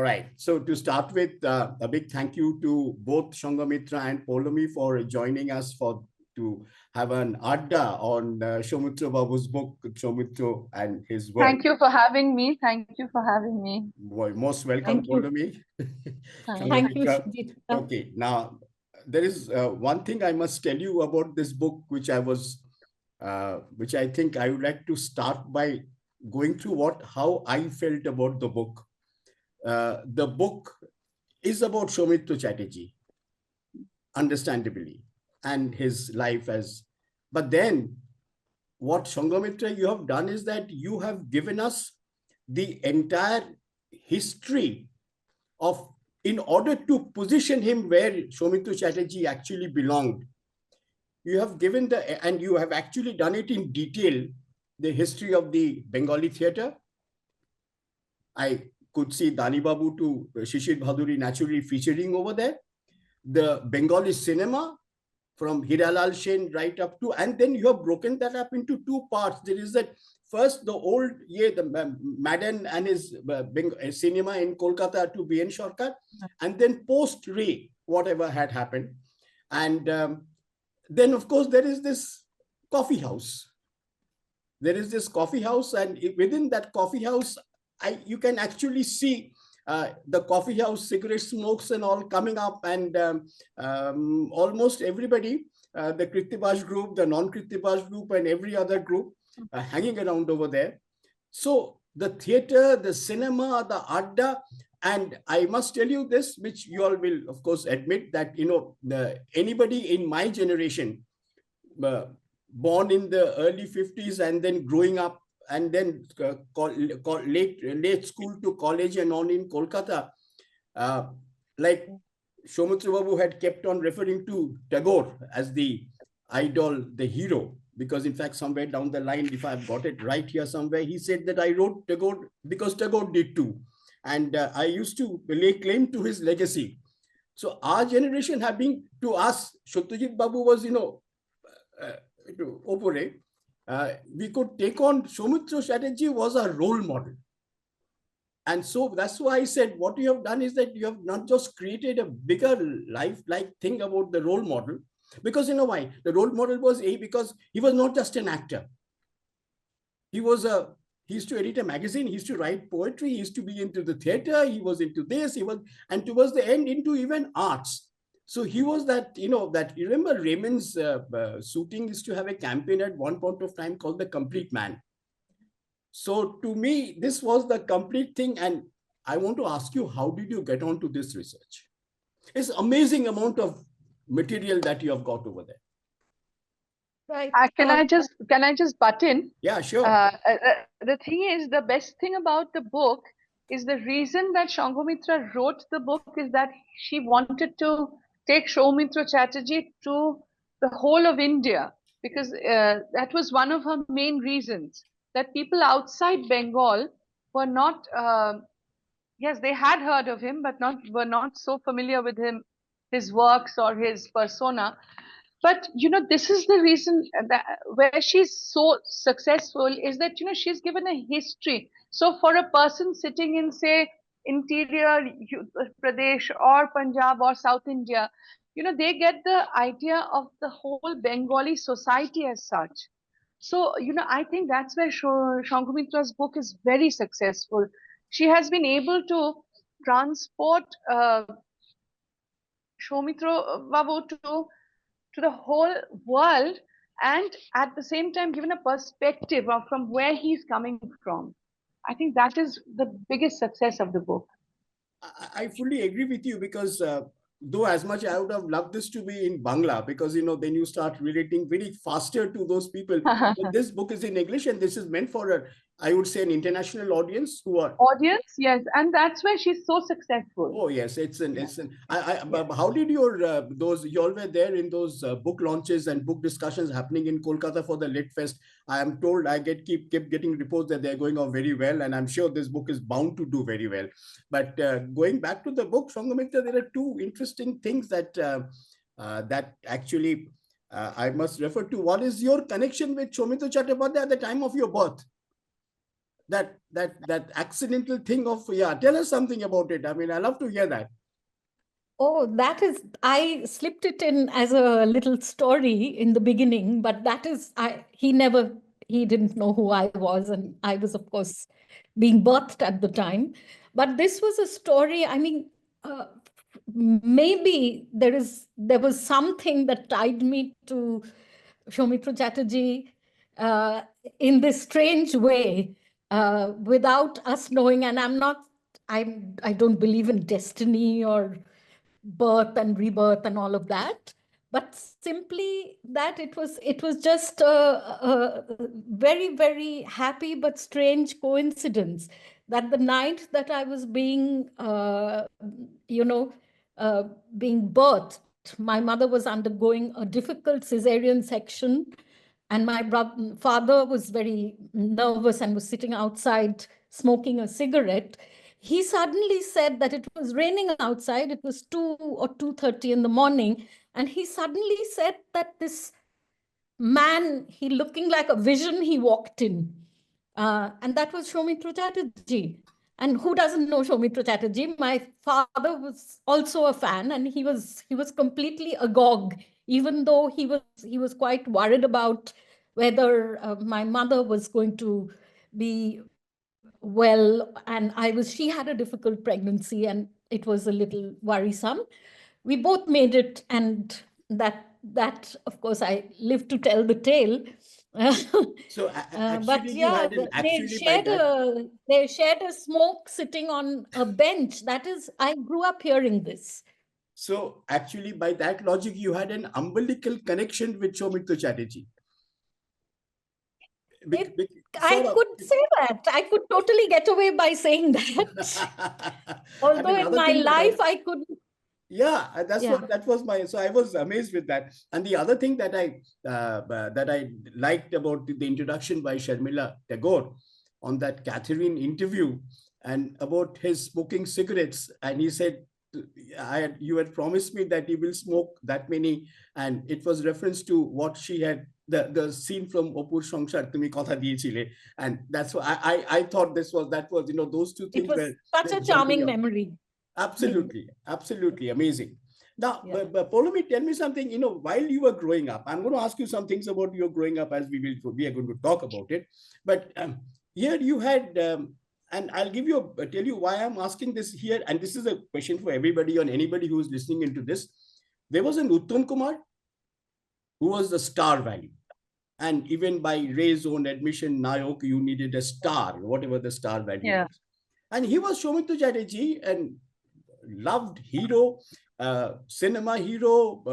right. So to start with, a big thank you to both Sanghamitra and Poulami for joining us to have an adda on Soumitra Babu's book, Soumitra and his work. Thank you for having me. Thank you for having me. Boy, most welcome, Poulami. Thank you. Okay, now there is one thing I must tell you about this book, which I think I would like to start by going through how I felt about the book. The book is about Soumitra Chatterjee, understandably, and his life but then what Sanghamitra you have done is that you have given us the entire history in order to position him where Soumitra Chatterjee actually belonged. You have given and you have actually done it in detail, the history of the Bengali theatre. I could see Dani Babu to Shishir Bhaduri naturally featuring over there. The Bengali cinema from Hiralal Sen right up to, and then you have broken that up into two parts. There is that first, the old, the Madden and his cinema in Kolkata to B.N. Sarkar, and then post-Ray, whatever had happened. And then, of course, there is this coffee house. There is this coffee house, and within that coffee house, you can actually see the coffee house cigarette smokes and all coming up, and almost everybody, the Krittibash group, the non-Krittibash group, and every other group hanging around over there. So the theatre, the cinema, the adda, and I must tell you this, which you all will, of course, admit that, anybody in my generation, born in the early 50s and then growing up and then late school to college and on in Kolkata, like Soumitra Babu had kept on referring to Tagore as the idol, the hero, because in fact, somewhere down the line, if I've got it right here somewhere, he said that I wrote Tagore because Tagore did too. And I used to lay claim to his legacy. So our generation have been, to us, Satyajit Babu was, opere. We could take on Soumitra Chatterjee was a role model. And so that's why I said what you have done is that you have not just created a bigger life-like thing about the role model, because you know why? The role model was because he was not just an actor. He used to edit a magazine, he used to write poetry, he used to be into the theater, he was into this, and towards the end into even arts. So he was that, you remember Raymond's suiting used to have a campaign at one point of time called The Complete Man. So to me, this was the complete thing. And I want to ask you, how did you get onto this research? It's amazing amount of material that you have got over there. Right. Can I just butt in? Yeah, sure. The thing is, the best thing about the book is the reason that Sanghamitra wrote the book is that she wanted to take Soumitra Chatterjee to the whole of India, because that was one of her main reasons, that people outside Bengal were not, yes, they had heard of him, but were not so familiar with him, his works or his persona. But, this is the reason that where she's so successful is that, she's given a history. So for a person sitting in, say, interior Pradesh or Punjab or South India, they get the idea of the whole Bengali society as such. So, I think that's where Sanghamitra book is very successful. She has been able to transport Soumitra Babu to the whole world, and at the same time given a perspective of from where he's coming from. I think that is the biggest success of the book. I fully agree with you, because though as much I would have loved this to be in Bangla, because then you start relating very faster to those people. But this book is in English, and this is meant for I would say an international audience who are yes, and that's where she's so successful. Oh yes, how did you all were there in those book launches and book discussions happening in Kolkata for the Lit Fest? I am told I keep getting reports that they're going off very well, and I'm sure this book is bound to do very well. But going back to the book, Sanghamitra, there are two interesting things that actually I must refer to. One is your connection with Soumitra Chatterjee at the time of your birth. that accidental thing of, yeah, tell us something about it. I mean, I love to hear that. Oh, that is, I slipped it in as a little story in the beginning, but that is, he didn't know who I was. And I was, of course, being birthed at the time. But this was a story, I mean, maybe there was something that tied me to Soumitra Chatterjee uh, in this strange way, without us knowing. And I don't believe in destiny or birth and rebirth and all of that, but simply that it was just a very, very happy but strange coincidence that the night that I was being you know uh, being birthed, my mother was undergoing a difficult cesarean section, and my father was very nervous and was sitting outside smoking a cigarette. He suddenly said that it was raining outside. It was 2 or 2:30 in the morning. And he suddenly said that this man, he looking like a vision, he walked in. And that was Soumitra Chatterjee. And who doesn't know Soumitra Chatterjee? My father was also a fan, and he was completely agog, even though he was quite worried about whether my mother was going to be well, and she had a difficult pregnancy, and it was a little worrisome. We both made it, and that of course I live to tell the tale. So But actually, you yeah, had an they actually by shared that. a smoke sitting on a bench. That is, I grew up hearing this. So actually, by that logic, you had an umbilical connection with Soumitra Chatterjee. It, I Sort of. could say that. I could totally get away by saying that. And Although in another my thing that life I couldn't. yeah, that's Yeah. what that was my. So I was amazed with that. And the other thing that I liked about the introduction by Sharmila Tagore on that Catherine interview, and about his smoking cigarettes, and he said, you had promised me that you will smoke that many," and it was reference to what she had, the scene from Opur Songshar Tumi Kotha Diyechile, and that's what I thought that was, those two It things was such were a jumping charming out. memory. Absolutely, absolutely amazing. Now, Yeah. Poulami, tell me something. While you were growing up, I'm going to ask you some things about your growing up, as we are going to talk about it. But here you had, and I'll tell you why I'm asking this here. And this is a question for everybody, or anybody who is listening into this. There was an Uttam Kumar who was the star value. And even by Ray's own admission, Nayok, you needed a star, whatever the star value was. And he was Soumitra Chatterjee, and loved hero, cinema hero,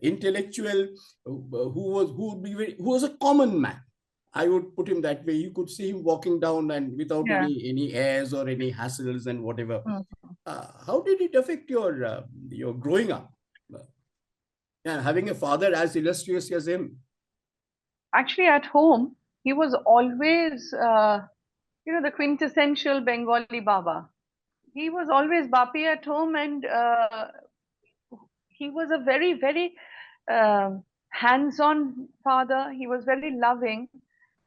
intellectual, who was a common man. I would put him that way. You could see him walking down and without any airs or any hassles and whatever. How did it affect your growing up? And having a father as illustrious as him? Actually, at home, he was always, the quintessential Bengali Baba. He was always Bapi at home, and he was a very, very hands-on father. He was very loving,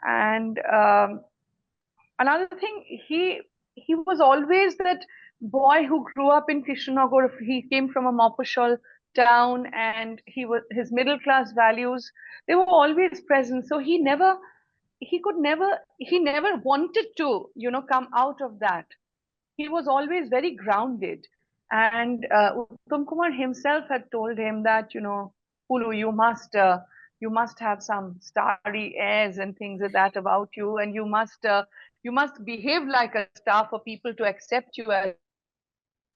and another thing, he was always that boy who grew up in Krishnanagar. He came from a Mofussil town, and his middle class values, they were always present. So he never wanted to, come out of that. He was always very grounded. And Uttam Kumar himself had told him that, Pulu, you must have some starry airs and things like that about you, and you must behave like a star for people to accept you as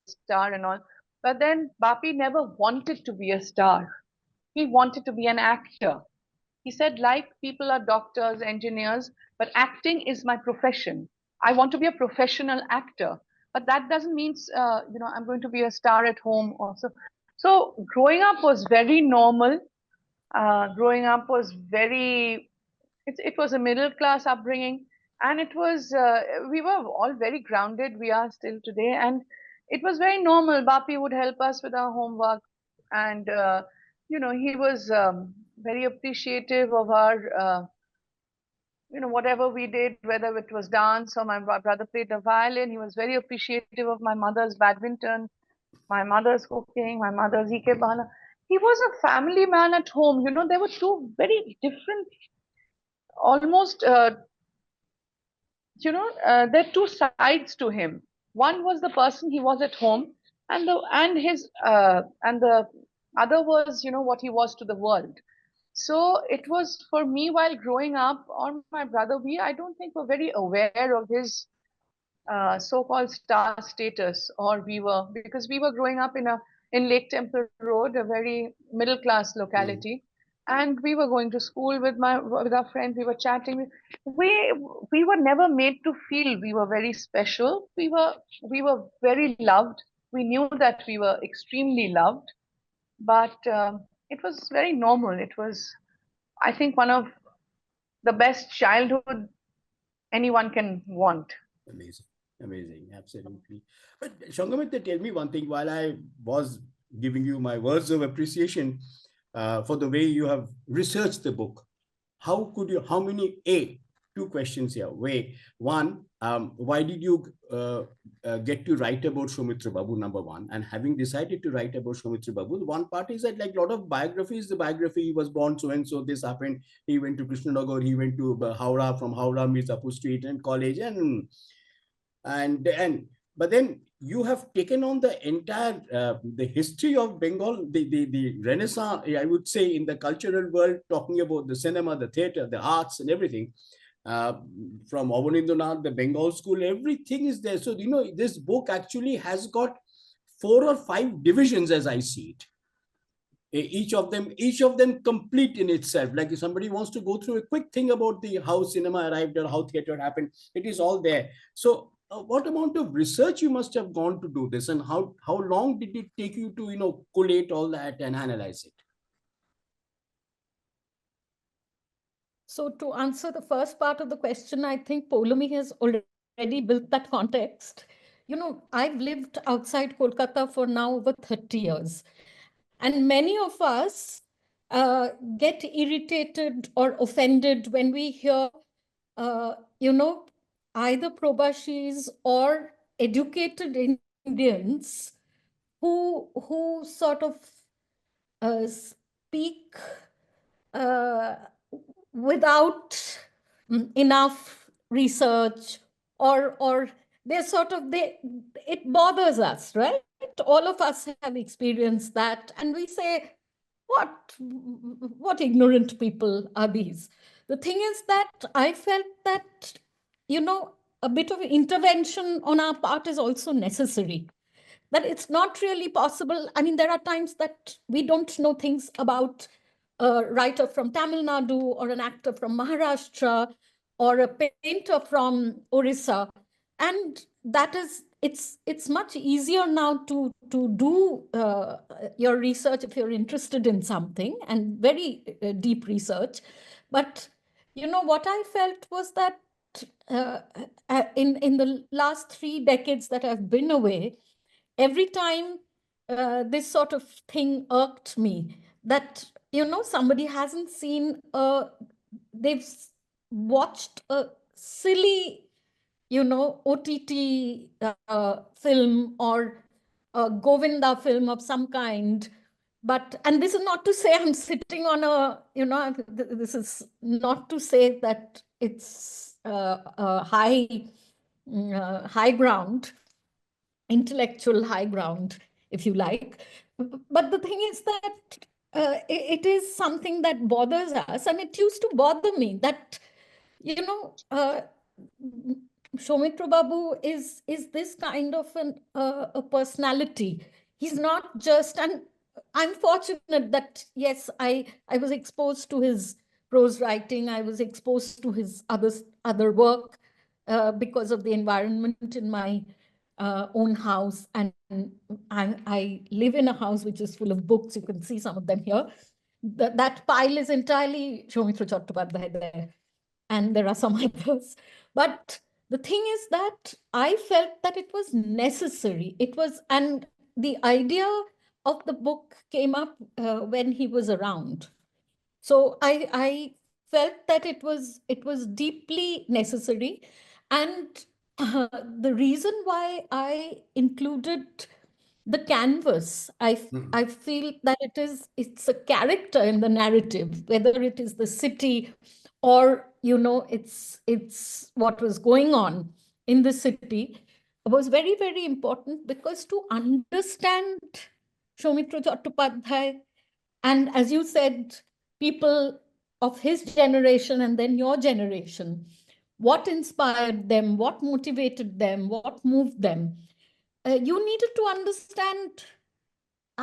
a star and all. But then Bapi never wanted to be a star. He wanted to be an actor. He said, like people are doctors, engineers, but acting is my profession. I want to be a professional actor. But that doesn't mean, I'm going to be a star at home also. So growing up was very normal. Growing up was it was a middle class upbringing. And we were all very grounded. We are still today. And it was very normal. Bapi would help us with our homework. And, he was very appreciative of our whatever we did, whether it was dance or my brother played the violin, he was very appreciative of my mother's badminton, my mother's cooking, my mother's ikebana. He was a family man at home. There were two very different, almost, there are two sides to him. One was the person he was at home, and the other was, what he was to the world. So it was for me while growing up, or my brother, I don't think were very aware of his so-called star status, or because we were growing up in Lake Temple Road, a very middle-class locality, and we were going to school with our friends. We were chatting. We were never made to feel we were very special. We were very loved. We knew that we were extremely loved, but it was very normal. It was, I think, one of the best childhood anyone can want. Amazing. Amazing. Absolutely. But Sanghamitra, tell me one thing. While I was giving you my words of appreciation for the way you have researched the book, how many, two questions here. One, why did you get to write about Soumitra Babu, number one? And having decided to write about Soumitra Babu, the one part is that, like a lot of biographies, the biography, he was born so-and-so, this happened, he went to Krishnanagar, he went to Howrah, from Howrah, Mirzapur Street and college, but then you have taken on the entire the history of Bengal, the Renaissance, I would say, in the cultural world, talking about the cinema, the theater, the arts, and everything. From Avanindranath, the Bengal school, everything is there. So this book actually has got 4 or 5 divisions, as I see it. Each of them complete in itself. Like if somebody wants to go through a quick thing about how cinema arrived or how theater happened, it is all there. So what amount of research you must have gone to do this, and how long did it take you to collate all that and analyze it? So to answer the first part of the question, I think Poulami has already built that context. I've lived outside Kolkata for now over 30 years. And many of us get irritated or offended when we hear, either Probashis or educated Indians who sort of speak without enough research, or it bothers us, right? All of us have experienced that, and we say, what ignorant people are these? The thing is that I felt that a bit of intervention on our part is also necessary. That it's not really possible. I mean, there are times that we don't know things about a writer from Tamil Nadu, or an actor from Maharashtra, or a painter from Orissa. And that is, it's much easier now to do your research if you're interested in something, and very deep research. But what I felt was that in the last 3 decades that I've been away, every time this sort of thing irked me, that somebody hasn't seen they've watched a silly OTT film, or a Govinda film of some kind. And this is not to say I'm sitting on this is not to say that it's a high ground, intellectual high ground, if you like. But the thing is that it is something that bothers us, and it used to bother me that, Soumitra Babu is this kind of a personality. He's not just, and I'm fortunate that, yes, I was exposed to his prose writing. I was exposed to his other work because of the environment in my own house. And I live in a house which is full of books. You can see some of them here. That pile is entirely Soumitra Chatterjee there. And there are some others. But the thing is that I felt that it was necessary. And the idea of the book came up when he was around. So I felt that it was deeply necessary. And the reason why I included the canvas, Mhm. I feel that it's a character in the narrative, whether it is the city or it's what was going on in the city, was very, very important, because to understand Soumitra Chattopadhyay, and as you said, people of his generation and then your generation, what inspired them, what motivated them, what moved them, you needed to understand,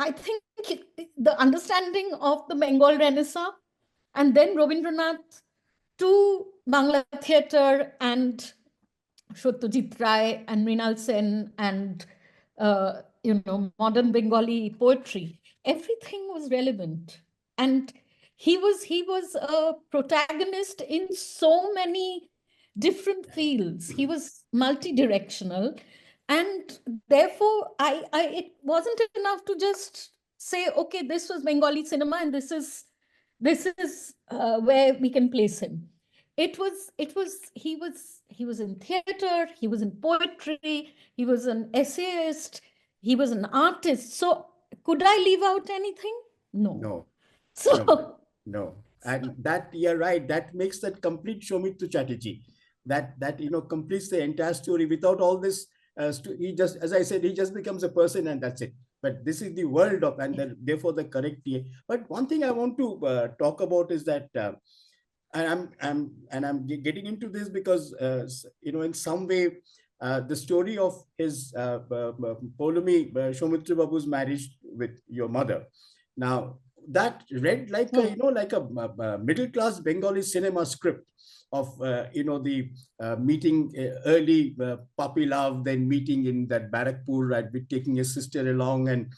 I think, the understanding of the Bengal Renaissance, and then Rabindranath to Bangla theatre and Satyajit Ray and Mrinal Sen and modern Bengali poetry. Everything was relevant, and he was a protagonist in so many different fields. He was multi-directional, and therefore, I it wasn't enough to just say, okay, this was Bengali cinema, and this is where we can place him. He was in theater, he was in poetry, he was an essayist, he was an artist. So could I leave out anything? No. No, no, So no. And that, you're right, that makes that complete Soumitra Chatterjee. That completes the entire story. Without all this, he just, as I said, he just becomes a person and that's it. But this is the world of, and therefore the correct. But one thing I want to talk about is that, and I'm getting into this because in some way, the story of his Poulami Soumitra Babu's marriage with your mother. Now that read like a like a middle class Bengali cinema script of the meeting early puppy love, then meeting in that Barakpur, right, with taking his sister along, and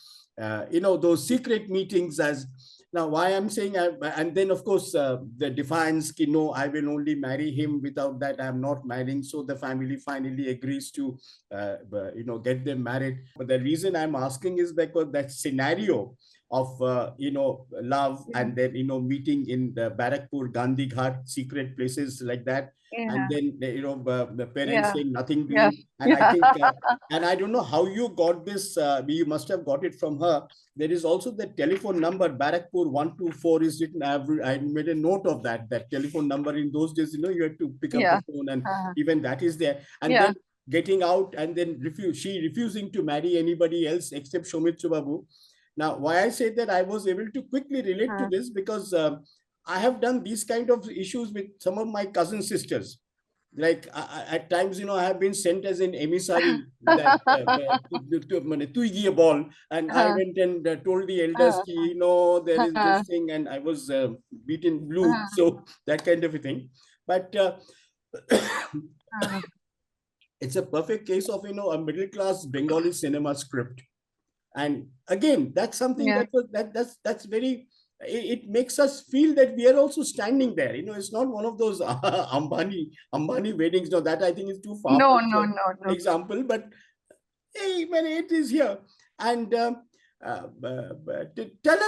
those secret meetings. As now, why I'm saying, and then of course the defiance, no, I will only marry him. Without that, I'm not marrying. So the family finally agrees to, get them married. But the reason I'm asking is because that scenario of love, Yeah. and then meeting in the Barakpur, Gandhi Ghat, secret places like that, and Yeah. then the parents Yeah. saying nothing Yeah. doing. And I think, and I don't know how you got this. You must have got it from her. There is also the telephone number, Barakpur 124 is written. I made a note of that. That telephone number in those days, you had to pick up the Yeah. phone, and Uh, even that is there. And yeah. then getting out, and then she refusing to marry anybody else except Soumitra Babu. Now, why I say that, I was able to quickly relate to Uh, this because I have done these kind of issues with some of my cousin sisters. Like at times, I have been sent as an emissary that to a ball, and I uh, went and told the elders, uh, there is uh, this thing, and I was beaten blue. uh, So that kind of a thing. But uh, it's a perfect case of a middle class Bengali cinema script. And again, that's something yeah. that's very, it makes us feel that we are also standing there. It's not one of those Ambani weddings. No, that I think is too far No, fetched no, no, no. example. But hey, when it is here, and tell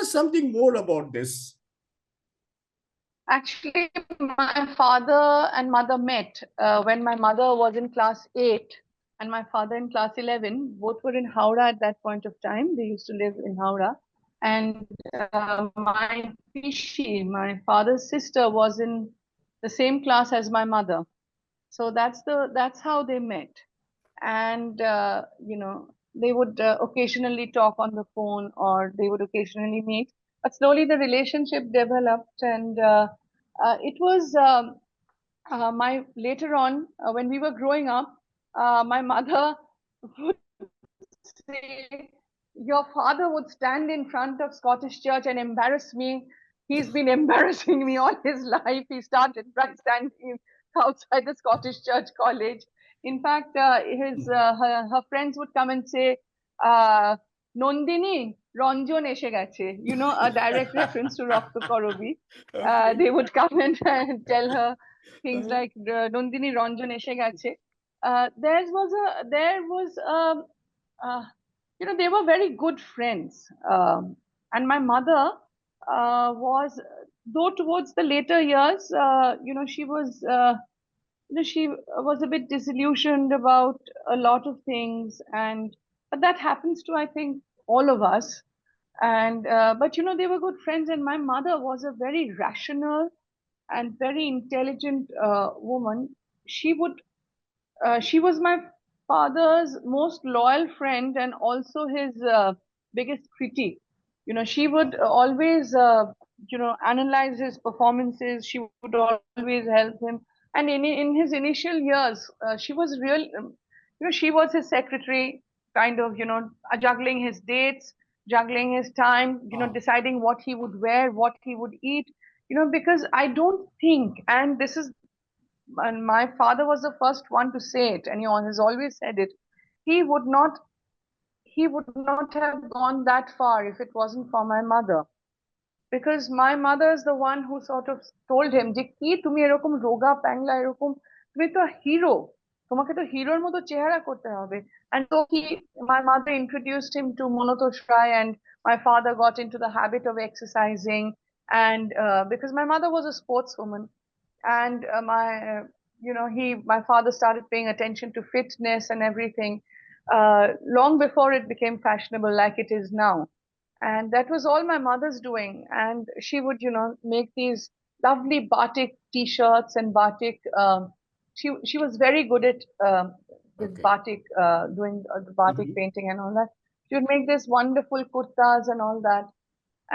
us something more about this. Actually, my father and mother met when my mother was in class 8 and my father in class 11. Both were in Howrah at that point of time. They used to live in Howrah. And my Pishi, my father's sister, was in the same class as my mother. So that's how they met. And they would occasionally talk on the phone, or they would occasionally meet, but slowly the relationship developed. And it was my later on, when we were growing up, my mother would say, your father would stand in front of Scottish Church and embarrass me. He's been embarrassing me all his life. He started by standing outside the Scottish Church College. In fact, her friends would come and say, Nandini, Ranjan eshe geche. A direct reference to Rakta Korobi. Okay. They would come and tell her things like, Nandini, Ranjan eshe geche. There was uh, they were very good friends. And my mother was though towards the later years, she was, she was a bit disillusioned about a lot of things, and but that happens to, I think, all of us. And but they were good friends, and my mother was a very rational and very intelligent woman. She would she was my father's most loyal friend and also his biggest critique. She would always, analyze his performances. She would always help him. And in his initial years, she was real, she was his secretary, kind of, juggling his dates, juggling his time, deciding what he would wear, what he would eat. Because I don't think, and my father was the first one to say it, and he has always said it. He would not, he would not have gone that far if it wasn't for my mother, because my mother is the one who sort of told him যে কি তুমি এরকম রোগা প্যাংলা এরকম, তুমি তো hero, তোমাকে তো হিরোর মতো চেহারা করতে হবে. And so my mother introduced him to Monotosh Rai, and my father got into the habit of exercising. And because my mother was a sportswoman, and my father started paying attention to fitness and everything long before it became fashionable like it is now. And that was all my mother's doing. And she would make these lovely batik t-shirts and batik, she was very good at with batik, doing the batik painting and all that. She would make this wonderful kurtas and all that.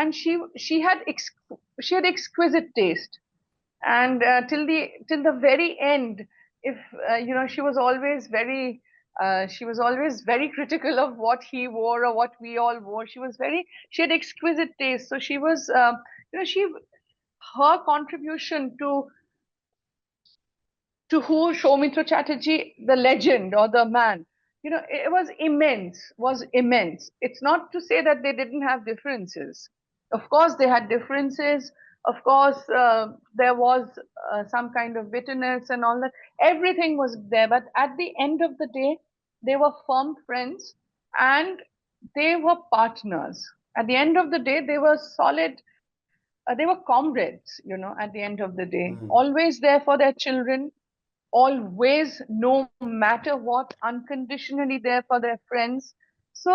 And she had exquisite taste. And till the very end, if she was always very critical of what he wore or what we all wore. She had exquisite taste. So she was, her contribution to who Soumitra Chatterjee, the legend or the man, it was immense. It's not to say that they didn't have differences. Of course, they had differences. Of course, there was some kind of bitterness and all that. Everything was there. But at the end of the day, they were firm friends and they were partners. At the end of the day, they were solid. They were comrades, at the end of the day. Always there for their children. Always, no matter what, unconditionally there for their friends. So,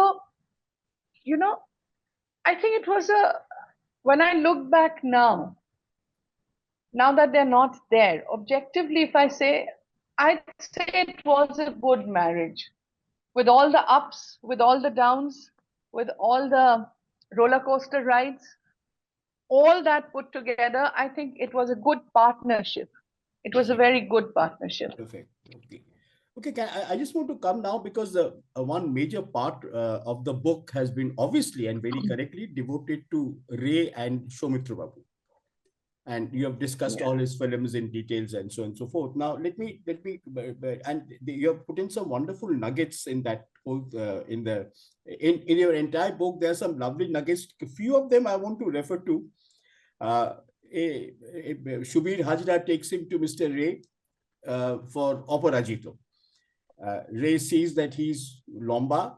I think it was when I look back now that they're not there, objectively, if I'd say it was a good marriage. With all the ups, with all the downs, with all the roller coaster rides, all that put together, I think it was a good partnership. It was a very good partnership. Perfect. Okay. I just want to come now because one major part of the book has been obviously and very correctly devoted to Ray and Soumitra Babu. And you have discussed all his films in details and so on and so forth. Now, let me, and you have put in some wonderful nuggets in that whole, in your entire book. There are some lovely nuggets. A few of them I want to refer to. Shubir Hajra takes him to Mr. Ray for Operagito. Ray sees that he's lomba,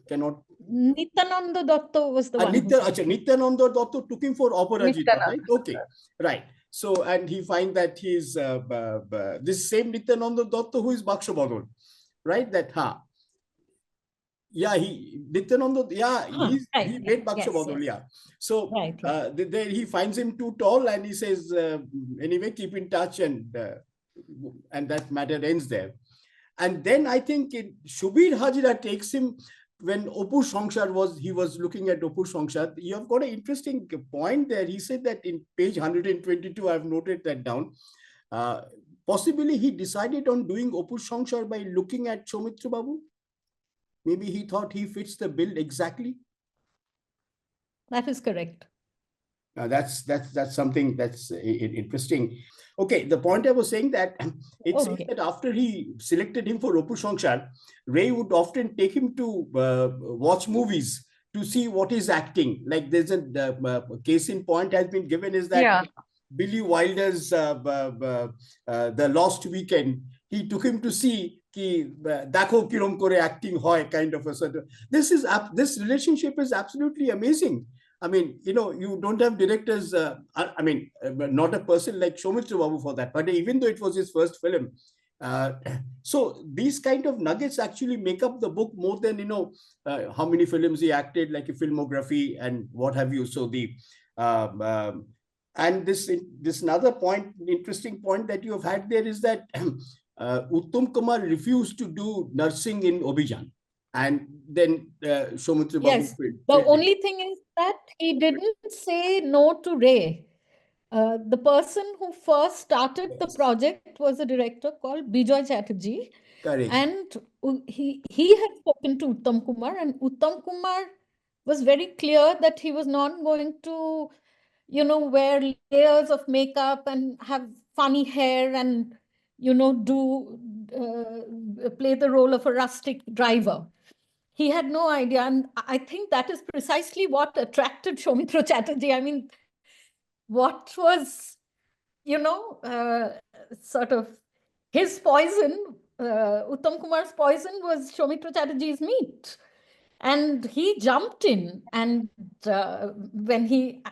cannot. Nityananda Datta was the one. Nityananda Datta took him for Operagito, right? Okay, right. So, and he finds that he's this same Nityananda Datta who is Baksha Badal, right? That, Nityananda, he made Baksha Badal, yeah. So, there he finds him too tall and he says, anyway, keep in touch, and that matter ends there. And then I think Shubir Hajra takes him when Opu Songshar he was looking at Opu Songshar. You have got an interesting point there. He said that in page 122, I've noted that down. Possibly he decided on doing Opu Songshar by looking at Soumitra Babu. Maybe he thought he fits the bill exactly. That is correct. That's something that's interesting. Okay, the point I was saying that it says that after he selected him for Opu Songshar, Ray would often take him to watch movies to see what is acting. Like there's a case in point has been given is that Billy Wilder's The Lost Weekend, he took him to see ki dakho kirom kore acting hoy, kind of a sort of. This relationship is absolutely amazing. I mean, you don't have directors. I mean, not a person like Soumitra Babu for that. But even though it was his first film, uh, so these kind of nuggets actually make up the book more than how many films he acted, like a filmography and what have you. So the um, um, and this another point, interesting point that you have had there is that Uttam Kumar refused to do nursing in Obhijan, and then Soumitra Babu Yes, filled the it. only thing is that he didn't say no to Ray. The person who first started the Yes, project was a director called Bijoy Chatterjee, correct. and he had spoken to Uttam Kumar, and Uttam Kumar was very clear that he was not going to, wear layers of makeup and have funny hair and, do play the role of a rustic driver. He had no idea, and I think that is precisely what attracted Soumitra Chatterjee. I mean, what was, sort of his poison, Uttam Kumar's poison was Soumitra Chatterjee's meat. And he jumped in. And when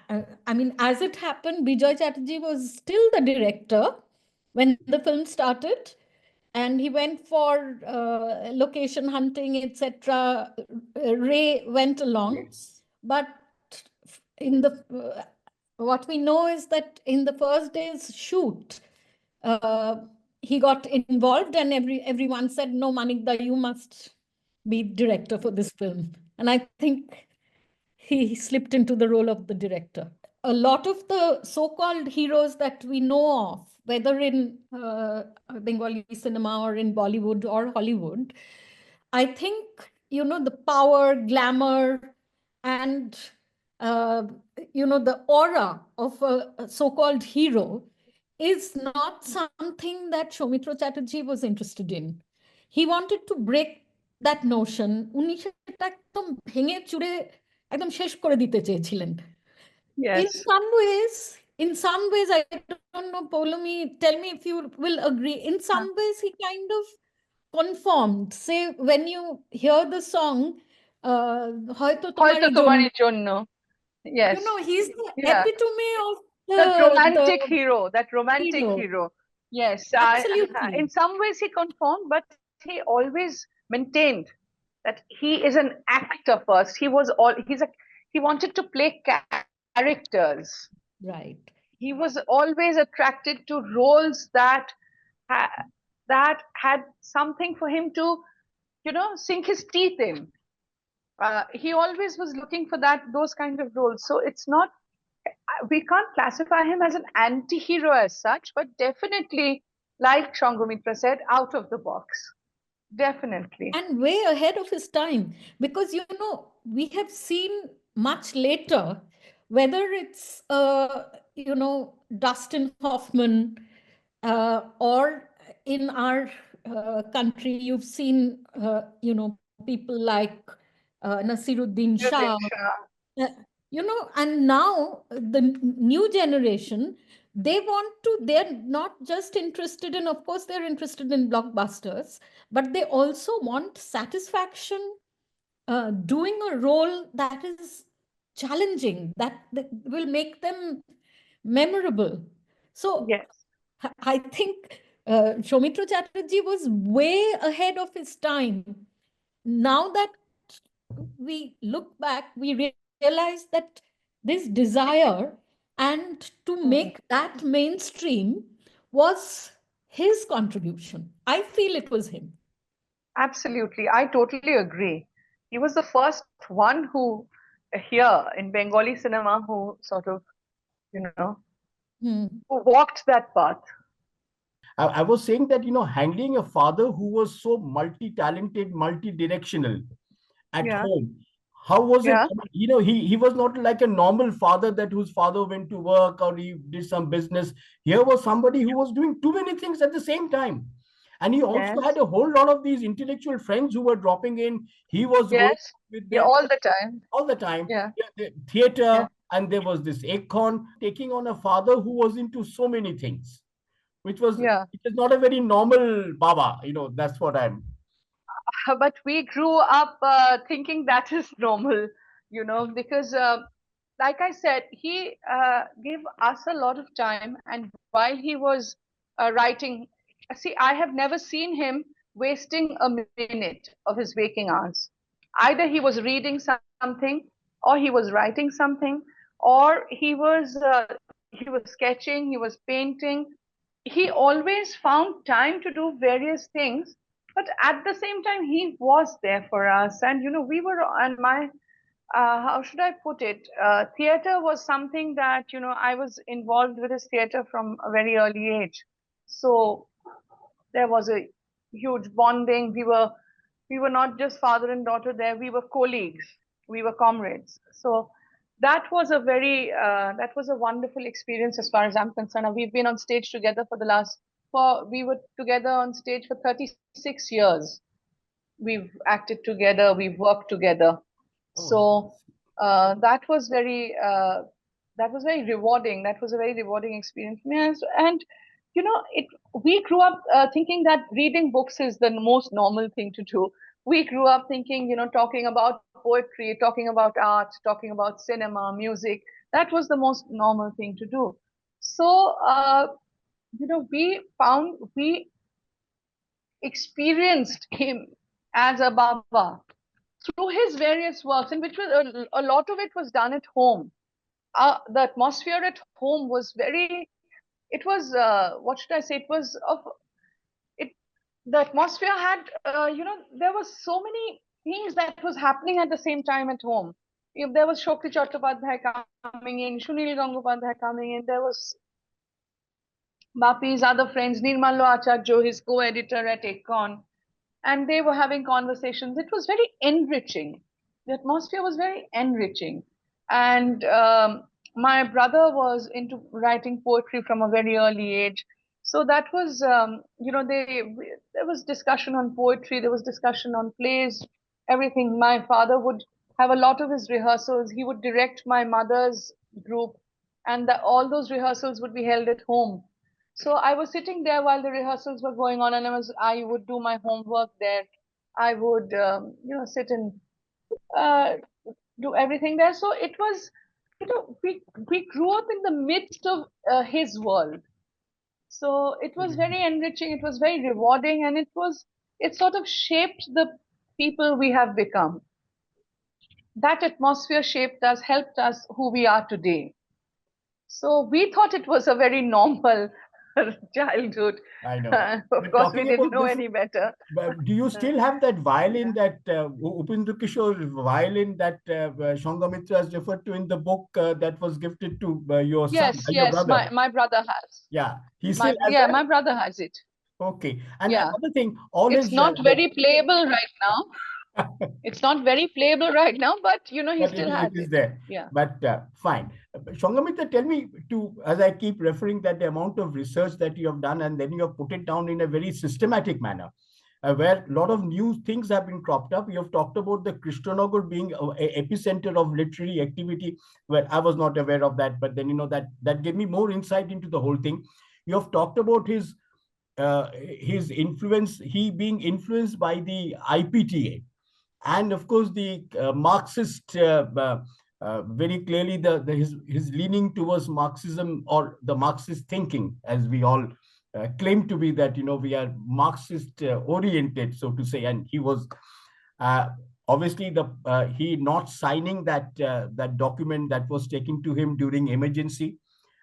I mean, as it happened, Bijoy Chatterjee was still the director when the film started. And he went for location hunting, etc. Ray went along. Yes. But in the what we know is that in the first day's shoot, uh, he got involved, and everyone said, "No, Manikda, you must be director for this film." And I think he slipped into the role of the director. A lot of the so-called heroes that we know of, whether in Bengali cinema or in Bollywood or Hollywood, I think, the power, glamour, and, the aura of a so-called hero is not something that Soumitra Chatterjee was interested in. He wanted to break that notion. উনি সেটা একদম ভেঙে চুরে একদম শেষ করে দিতে চেয়েছিলেন. In Yes. some ways, I don't know, Poulami, tell me if you will agree. In some ways, he kind of conformed. Say, when you hear the song, হয়তো হয়তো তোমারই জন্য, তোমারই জন্য. Yes. he's the Yeah. epitome of That the romantic hero, that romantic hero. hero. Yes. Absolutely. In some ways he conformed, but he always maintained that he is an actor first. He wanted to play characters. Right. He was always attracted to roles that had something for him to, sink his teeth in. He always was looking for those kind of roles. So it's not, we can't classify him as an anti-hero as such, but definitely, like Sanghamitra said, out of the box. Definitely. And way ahead of his time, because we have seen much later, whether it's Dustin Hoffman, or in our country you've seen people like Nasiruddin Shah, and now the new generation, they're not just interested in, of course they're interested in blockbusters, but they also want satisfaction doing a role that is challenging, that will make them memorable. So Yes. I think Soumitra Chatterjee was way ahead of his time. Now that we look back, we realize that this desire and to make that mainstream was his contribution. I feel it was him. Absolutely. I totally agree. He was the first one who, here in Bengali cinema, who sort of, who walked that path. I was saying that, handling a father who was so multi-talented, multi-directional at Yeah. home, how was it? Yeah. He was not like a normal father that whose father went to work or he did some business. Here was somebody who was doing too many things at the same time. And he also Yes. had a whole lot of these intellectual friends who were dropping in. He was going Yes. with Yeah, them all the time. all the time. Yeah. The theater, Yeah. and there was this Akon taking on a father who was into so many things, which is not a very normal Baba. That's what I'm. But we grew up thinking that is normal, because like I said, he gave us a lot of time, and while he was writing, see, I have never seen him wasting a minute of his waking hours. Either he was reading something, or he was writing something, or he was sketching, he was painting. He always found time to do various things, but at the same time, he was there for us. And we were on my how should I put it? Theater was something that, I was involved with his theater from a very early age. So there was a huge bonding. We were not just father and daughter there. We were colleagues. We were comrades. So that was a wonderful experience as far as I'm concerned. We've been on stage together we were together on stage for 36 years. We've acted together. We've worked together. Oh, So that was very rewarding. That was a very rewarding experience for me. And we grew up thinking that reading books is the most normal thing to do. We grew up thinking, talking about poetry, talking about art, talking about cinema, music. That was the most normal thing to do. So we experienced him as a Baba through his various works, and which was a lot of it was done at home. The atmosphere at home was it was, what should I say? It was of it. The atmosphere had, there was so many things that was happening at the same time at home. If there was Shokti Chattopadhyay coming in, Shunil Gangopadhyay coming in, there was Bapi's other friends, Nirmallo Acharya, his co-editor at Ekon, and they were having conversations. It was very enriching. The atmosphere was very enriching. And my brother was into writing poetry from a very early age. So that was, there was discussion on poetry, there was discussion on plays, everything. My father would have a lot of his rehearsals. He would direct my mother's group, and all those rehearsals would be held at home. So I was sitting there while the rehearsals were going on, and I would do my homework there. I would, sit and uh, do everything there. So it was, we grew up in the midst of his world. So it was very enriching. It was very rewarding, and it sort of shaped the people we have become. That atmosphere shaped us, helped us who we are today. So we thought it was a very normal childhood. I know. Of course, we Talking didn't about know this, any better. do you still have that violin, that Upendra Kishore violin that Sanghamitra has referred to in the book, that was gifted to your son, Yes, your yes, brother? my brother has. Yeah, he still has that? My brother has it. Okay. And Yeah. another thing, all It's his not very playable right now. It's not very playable right now, but he but still it has is it. there. Yeah. But fine. Sanghamitra, tell me, as I keep referring, that the amount of research that you have done, and then you have put it down in a very systematic manner, where a lot of new things have been cropped up. You have talked about the Krishnanagar being a epicenter of literary activity. Well, I was not aware of that, but then that gave me more insight into the whole thing. You have talked about his influence, he being influenced by the IPTA, and of course the Marxist, very clearly his leaning towards Marxism, or the Marxist thinking, as we all claim to be, that we are Marxist oriented, so to say. And he was obviously he not signing that document that was taken to him during emergency,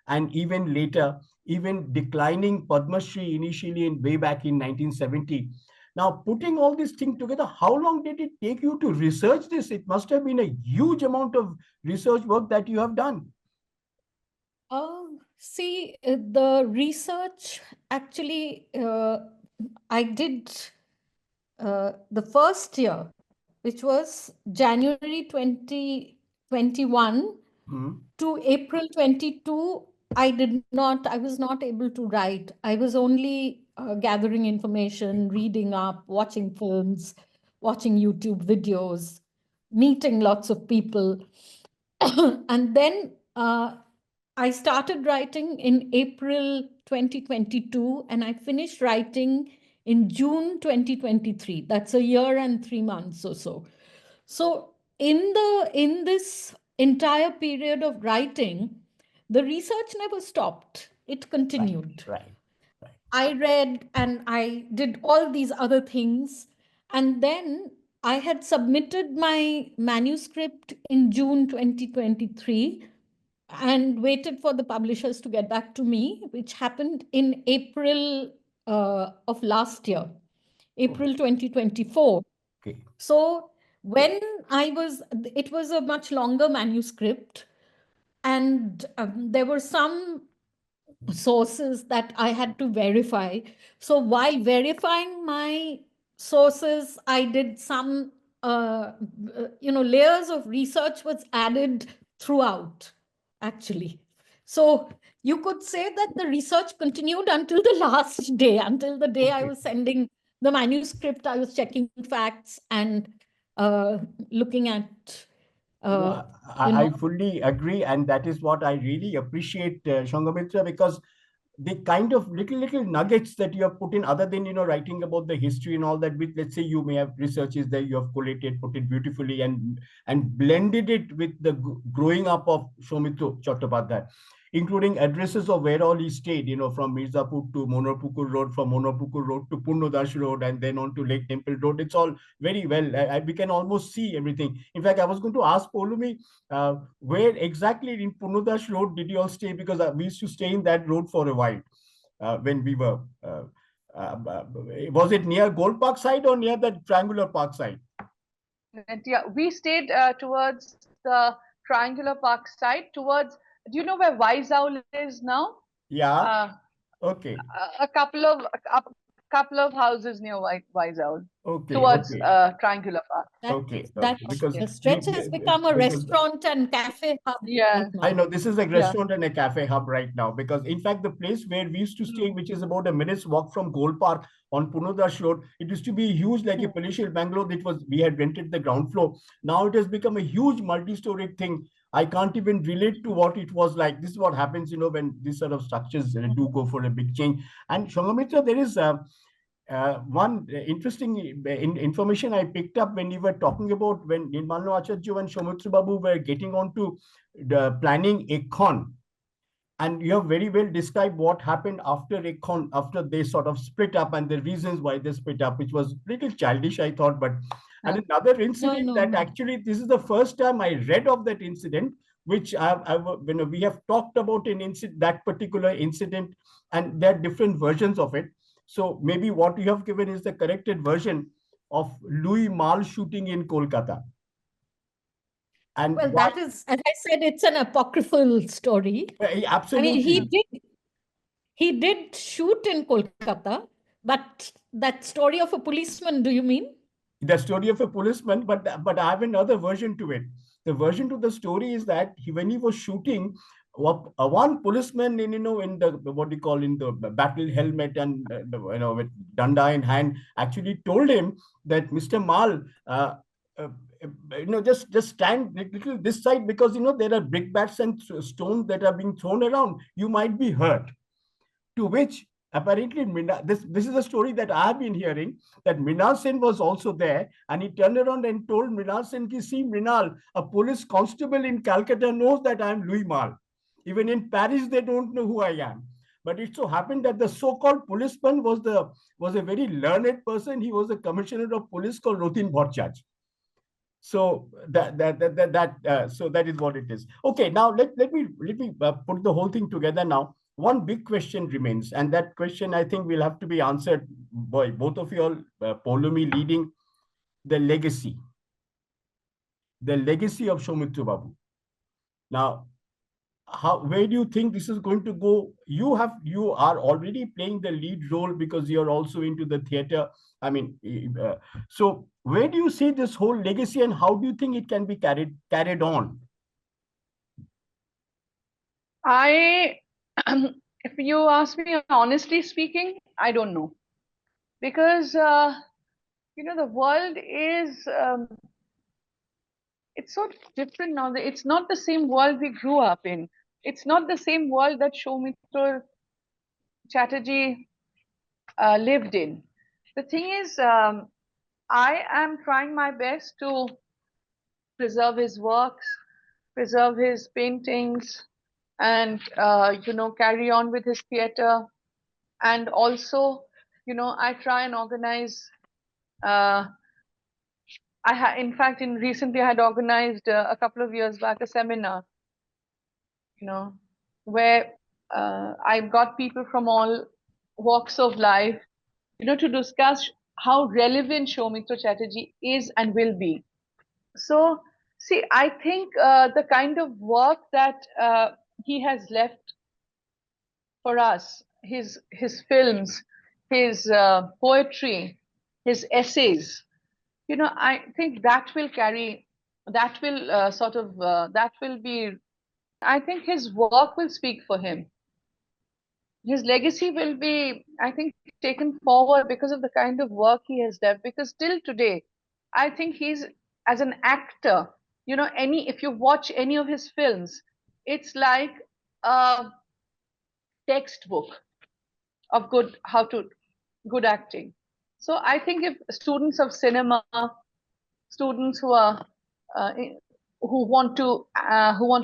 and even later, even declining Padma Shri initially in way back in 1970. Now, putting all this thing together, how long did it take you to research this? It must have been a huge amount of research work that you have done. See, the research actually, I did the first year, which was January 2021 to April 22. I was not able to write. I was only gathering information, reading up, watching films, watching YouTube videos, meeting lots of people. And then I started writing in April 2022, and I finished writing in June 2023. That's a year and 3 months or so. So in this entire period of writing, the research never stopped. It Right, continued. right, right. I read and I did all these other things. And then I had submitted my manuscript in June 2023 and waited for the publishers to get back to me, which happened in April of last year, April 2024. Okay. So when it was a much longer manuscript, and there were some sources that I had to verify. So while verifying my sources, I did some, layers of research was added throughout, actually. So you could say that the research continued until the last day, until the day I Okay. was sending the manuscript. I was checking facts and looking at, No, uh, you know, I fully agree, and that is what I really appreciate, Sanghamitra, because the kind of little nuggets that you have put in, other than writing about the history and all that, which, let's say, you may have researches there, you have collated, put it beautifully, and blended it with the growing up of Soumitra Chatterjee, including addresses of where all he stayed, from Mirzapur to Monorpukur Road, from Monorpukur Road to Punnodash Road, and then on to Lake Temple Road. It's all very well. We can almost see everything. In fact, I was going to ask Poulami, where exactly in Punnodash Road did you all stay? Because we used to stay in that road for a while when we were. Was it near Gold Park side or near the Triangular Park side? Yeah, we stayed towards the Triangular Park side, towards, do you know where Wise Owl is now? Yeah. Uh, Okay. a couple of houses near Wise Owl, Okay. towards Okay. Triangular Park. that Okay. that Okay. Because stretch has become a because restaurant and cafe hub Yeah, right I now. know this is a yeah. restaurant and a cafe hub right now, because in fact the place where we used to stay, Mm. which is about a minute's walk from Gold Park on Punodash Road, it used to be huge, like a Hmm. palatial bungalow. That was, we had rented the ground floor. Now it has become a huge multi-storied thing. I can't even relate to what it was like. This is what happens, when these sort of structures do go for a big change. And Sanghamitra, there is one interesting information I picked up when you were talking about when Nirmala Acharya and Soumitra Babu were getting on to the planning ACON. And you have very well described what happened after ACON, after they sort of split up, and the reasons why they split up, which was a little childish, I thought. But and another No, incident no, that no. actually, this is the first time I read of that incident, which when we have talked about an incident, that particular incident, and there are different versions of it. So maybe what you have given is the corrected version of Louis Malle shooting in Kolkata. And Well, why? that is, as I said, it's an apocryphal story. I mean, Absolutely. he did shoot in Kolkata, but that story of a policeman, do you mean? The story of a policeman, but I have another version to it. The version to the story is that when he was shooting, one policeman in the what do you call, in the battle helmet and with danda in hand, actually told him that Mr. Mal, uh, just stand little this side, because there are brickbats and stones that are being thrown around. You might be hurt. To which apparently this is a story that I have been hearing, that Mrinal Sen was also there, and he turned around and told Mrinal Sen, ki, see Mrinal, a police constable in Calcutta knows that I am Louis Malle. Even in Paris, they don't know who I am. But it so happened that the so-called policeman was a very learned person. He was a commissioner of police called Rotin Bhattacharya. So so that is what it is. Okay, now let me put the whole thing together now. One big question remains, and that question I think will have to be answered by both of you all, Poulami leading: the legacy, of Soumitra Babu. Now, where do you think this is going to go? You are already playing the lead role because you're also into the theater. I mean, so where do you see this whole legacy, and how do you think it can be carried on? I, if you ask me honestly speaking, I don't know, because the world is it's so different now. It's not the same world we grew up in. It's not the same world that Soumitra Chatterjee lived in. The thing is, I am trying my best to preserve his works, preserve his paintings, and carry on with his theater. And also, I try and organize. Uh, in fact, in recently I had organized a couple of years back a seminar, you know, where I've got people from all walks of life, to discuss how relevant Soumitra Chatterjee is and will be. So, see, I think the kind of work that he has left for us, his films, his poetry, his essays, I think that will carry, that will that will be, I think his work will speak for him. His legacy will be, I think, taken forward because of the kind of work he has done. Because till today, I think he's, as an actor, if you watch any of his films, it's like a textbook of good acting. So I think if students of cinema, students who are uh, who want to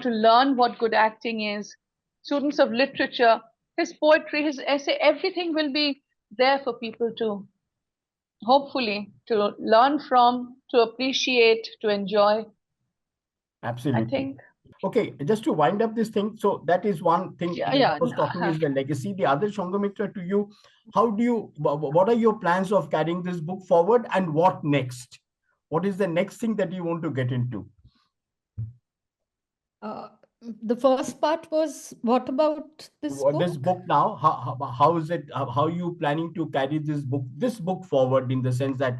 learn what good acting is, students of literature, his poetry, his essay, everything will be there for people to hopefully to learn from, to appreciate, to enjoy. Absolutely. I think. Okay, just to wind up this thing, so that is one thing that I was talking is the legacy. The other, Sanghamitra, to you, what are your plans of carrying this book forward, and what next? What is the next thing that you want to get into? The first part was, what about this book? This book now, how is it? How are you planning to carry this book forward, in the sense that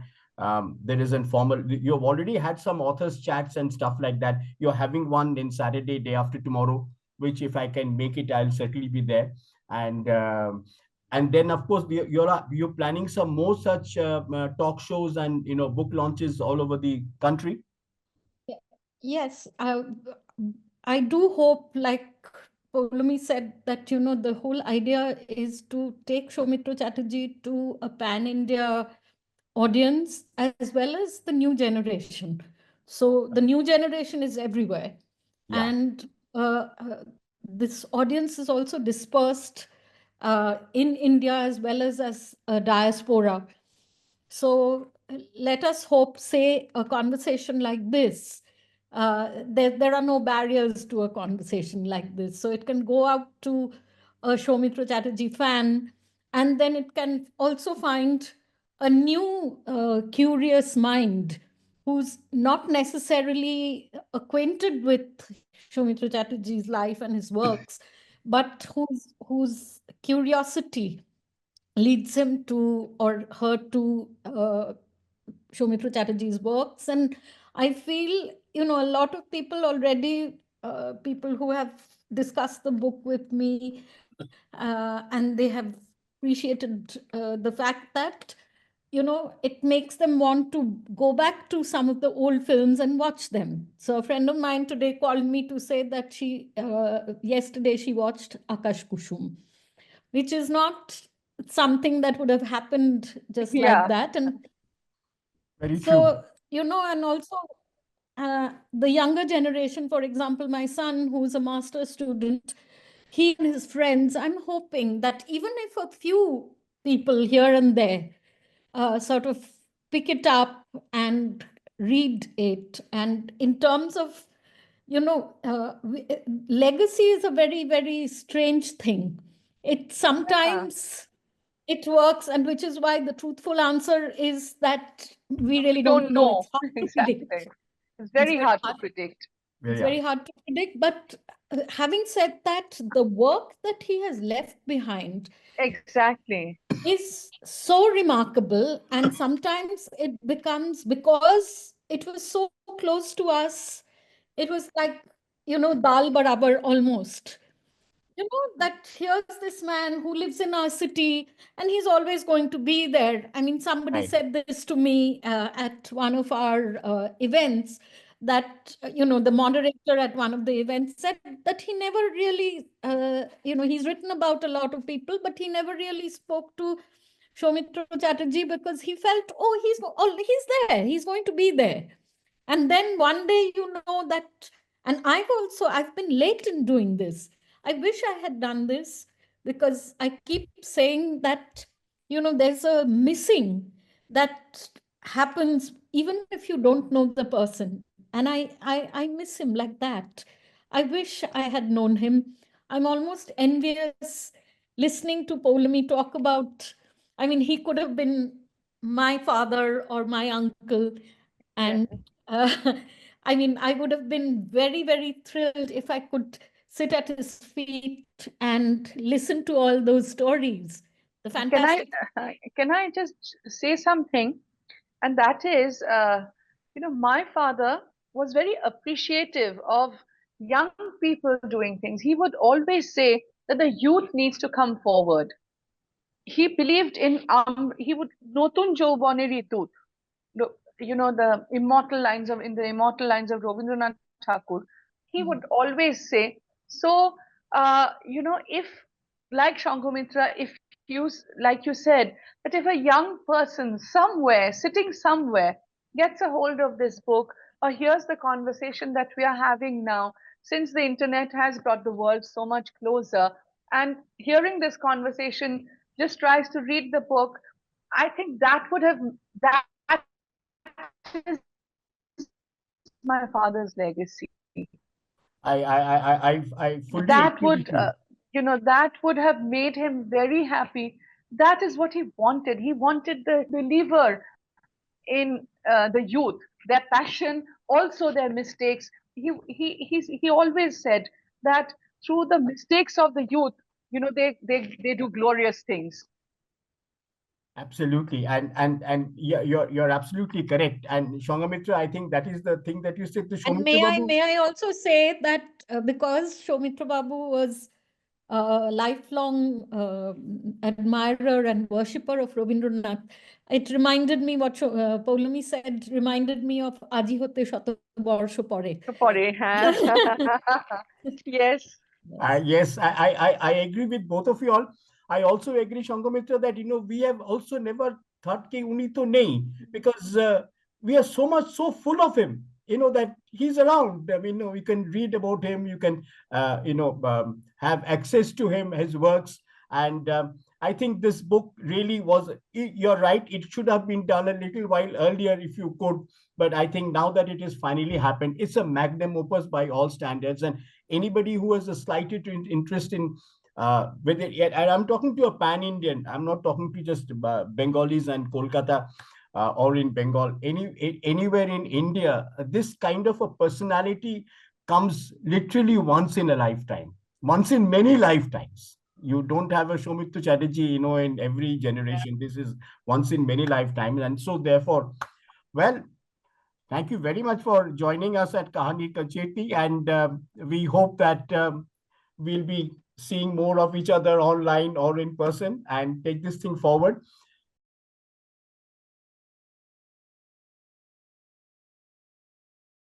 there is a formal? You've already had some authors chats and stuff like that. You're having one in Saturday, day after tomorrow, which if I can make it, I'll certainly be there. And then of course you're planning some more such talk shows and book launches all over the country. Yes, I do hope, like Poulami said, that the whole idea is to take Soumitra Chatterjee to a pan-India audience as well as the new generation. So the new generation is everywhere, and this audience is also dispersed in India as well as a diaspora. So let us hope, say, a conversation like this, there are no barriers to a conversation like this. So it can go out to a Soumitra Chatterjee fan, and then it can also find a new curious mind who's not necessarily acquainted with Soumitra Chatterjee's life and his works, but whose curiosity leads him to, or her to, Soumitra Chatterjee's works. And I feel, a lot of people already, people who have discussed the book with me, and they have appreciated the fact that, it makes them want to go back to some of the old films and watch them. So a friend of mine today called me to say that yesterday she watched Akash Kushum, which is not something that would have happened just like that. And Very so, true. and also the younger generation, for example, my son, who's a master's student, he and his friends, I'm hoping that even if a few people here and there sort of pick it up and read it. And in terms of, legacy is a very, very strange thing. It sometimes it works, and which is why the truthful answer is that we really don't know. It's hard to Exactly. predict. It's very hard to predict. It's very hard to predict. But having said that, the work that he has left behind Exactly is so remarkable. And sometimes it becomes, because it was so close to us, it was like, dal barabar almost. That here's this man who lives in our city and he's always going to be there. I mean, somebody said this to me at one of our events, that, the moderator at one of the events said that he never really, he's written about a lot of people, but he never really spoke to Soumitra Chatterjee because he felt, he's there, he's going to be there. And then one day, that And I've been late in doing this. I wish I had done this, because I keep saying that, there's a missing that happens even if you don't know the person. And I miss him like that. I wish I had known him. I'm almost envious listening to Poulami talk about, I mean, he could have been my father or my uncle. Yes. And uh, I mean, I would have been very, very thrilled if I could sit at his feet and listen to all those stories. The Can I fantastic. can I just say something? And that is, my father was very appreciative of young people doing things. He would always say that the youth needs to come forward. He believed in he would notun jouboneri tooth. The immortal lines of in the immortal lines of Rabindranath Tagore. He would always say, so if, like Sanghamitra, if like you said, that if a young person somewhere, sitting somewhere, gets a hold of this book or hears the conversation that we are having now, since the internet has brought the world so much closer, and hearing this conversation just tries to read the book, I think that is my father's legacy. I fully That agree with would, you. that would have made him very happy. That is what he wanted. He wanted the believer in the youth, their passion, also their mistakes. He always said that through the mistakes of the youth, they do glorious things. Absolutely, and yeah, you're absolutely correct. And Sanghamitra, I think that is the thing that you said to And Soumitra Babu. may I also say that because Soumitra Babu was a lifelong admirer and worshipper of Rabindranath, it reminded me what Poulami said, reminded me of Aji Hote Shata Barsho Pore. Pore, huh? Yes. Yes. Yes, I agree with both of you all. I also agree, Sanghamitra, that we have also never thought कि uni to nahi, because we are so full of him. That he's around. I mean, we can read about him. You can have access to him, his works, and I think this book really was. You're right. It should have been done a little while earlier if you could. But I think now that it has finally happened, it's a magnum opus by all standards, and anybody who has a slight interest in with it, and I'm talking to a pan-Indian, I'm not talking to just Bengalis and Kolkata or in Bengal, anywhere in India, this kind of a personality comes literally once in a lifetime, once in many lifetimes. You don't have a Soumitra Chatterjee, in every generation. This is once in many lifetimes. And so therefore, well, thank you very much for joining us at Kahaani Koncerti, and we hope that we'll be seeing more of each other online or in person and take this thing forward.